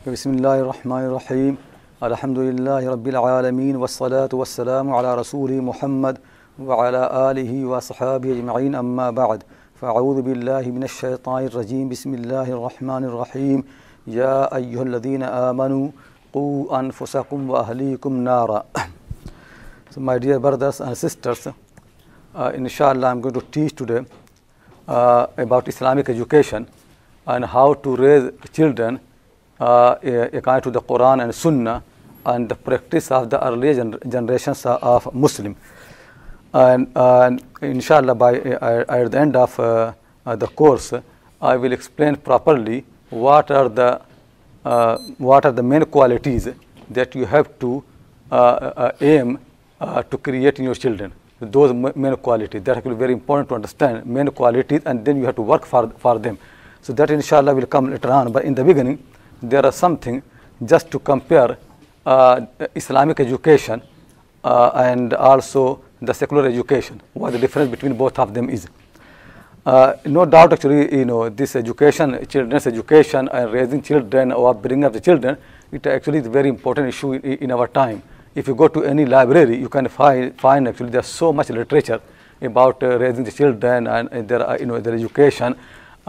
بسم الله الرحمن الرحيم الحمد لله رب العالمين والصلاة والسلام على رسول محمد وعلى آله وصحابه أجمعين أما بعد فأعوذ بالله من الشيطان الرجيم بسم الله الرحمن الرحيم يا أيها الذين آمنوا قوا أنفسكم وأهليكم نارا. So my dear brothers and sisters, inshallah I'm going to teach today about Islamic education and how to raise children according to the Quran and Sunnah and the practice of the early generations of Muslim. And inshallah at the end of the course I will explain properly what are the main qualities that you have to aim to create in your children. Those main qualities that are very important to understand, main qualities, and then you have to work for them. So that inshallah will come later on, but in the beginning there are something just to compare Islamic education and also the secular education, what the difference between both of them is. No doubt actually, this education, children's education and raising children or bringing up the children, it actually is a very important issue in our time. If you go to any library, you can find actually there's so much literature about raising the children and their education.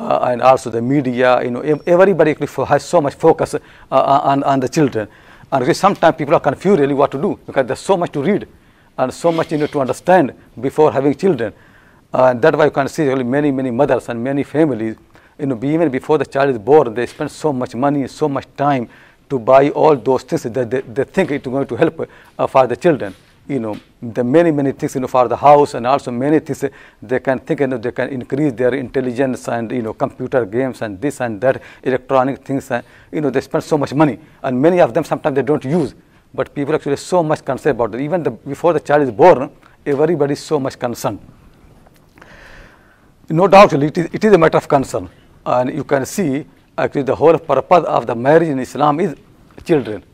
And also the media, everybody has so much focus on the children. And sometimes people are confused really what to do because there's so much to read and so much to understand before having children. That's why you can see really many mothers and many families, even before the child is born, they spend so much money, so much time to buy all those things that they think it's going to help for the children. The many things for the house, and also many things they can think they can increase their intelligence and computer games and this and that electronic things. They spend so much money, and many of them sometimes they don't use. But people actually so much concerned about it. Even before the child is born, everybody is so much concerned. No doubt, it is a matter of concern, and you can see actually the whole purpose of the marriage in Islam is children.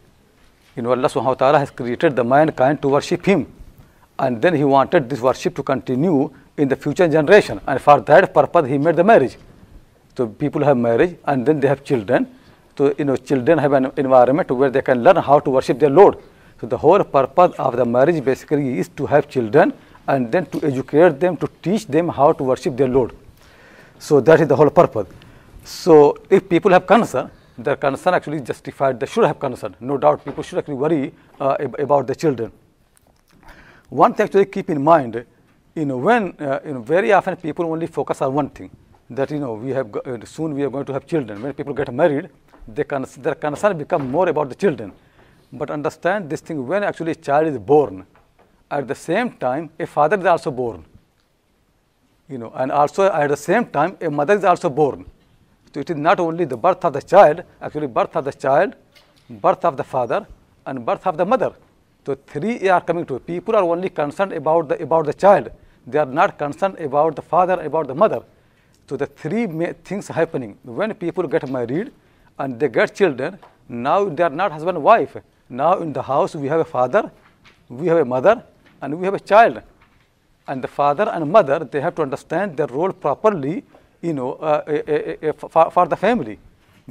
Allah subhanahu wa ta'ala has created the mankind to worship Him, and then He wanted this worship to continue in the future generation, and for that purpose He made the marriage. So people have marriage and then they have children. So children have an environment where they can learn how to worship their Lord. So the whole purpose of the marriage basically is to have children and then to educate them, to teach them how to worship their Lord. So that is the whole purpose. So if people have concern, their concern actually is justified. They should have concern. No doubt people should actually worry about the children. One thing actually keep in mind, when very often people only focus on one thing, that soon we are going to have children. When people get married, their concern become more about the children. But understand this thing, when actually a child is born, at the same time a father is also born. And also at the same time a mother is also born. So it is not only the birth of the child, actually birth of the child, birth of the father, and birth of the mother. So three are coming to. People are only concerned about the child. They are not concerned about the father, about the mother. So the three things happening. When people get married and they get children, now they are not husband and wife. Now in the house we have a father, we have a mother, and we have a child. And the father and mother, they have to understand their role properly, for the family.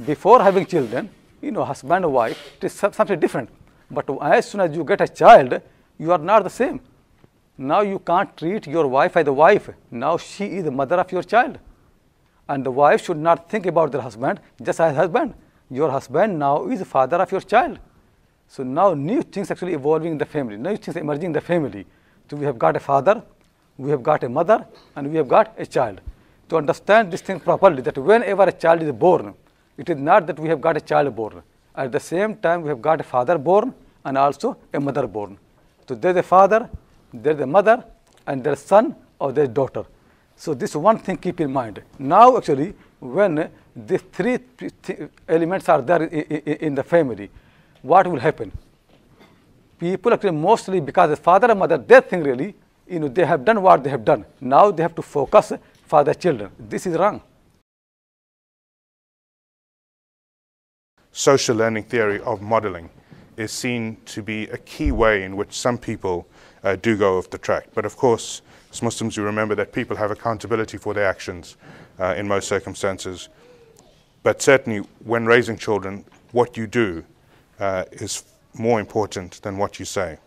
Before having children, husband and wife, it is something different. But as soon as you get a child, you are not the same. Now you can't treat your wife as a wife. Now she is the mother of your child. And the wife should not think about their husband just as husband. Your husband now is the father of your child. So now new things actually evolving in the family, new things emerging in the family. So we have got a father, we have got a mother, and we have got a child. To understand this thing properly, that whenever a child is born, it is not that we have got a child born. At the same time, we have got a father born and also a mother born. So there is a father, there is a mother, and there is a son or there is a daughter. So this one thing keep in mind. Now actually, when these three elements are there in the family, what will happen? People actually mostly, because the father and mother, they think really, they have done what they have done. Now they have to focus for the children. This is wrong. Social learning theory of modeling is seen to be a key way in which some people do go off the track. But of course, as Muslims, we remember that people have accountability for their actions in most circumstances. But certainly, when raising children, what you do is more important than what you say.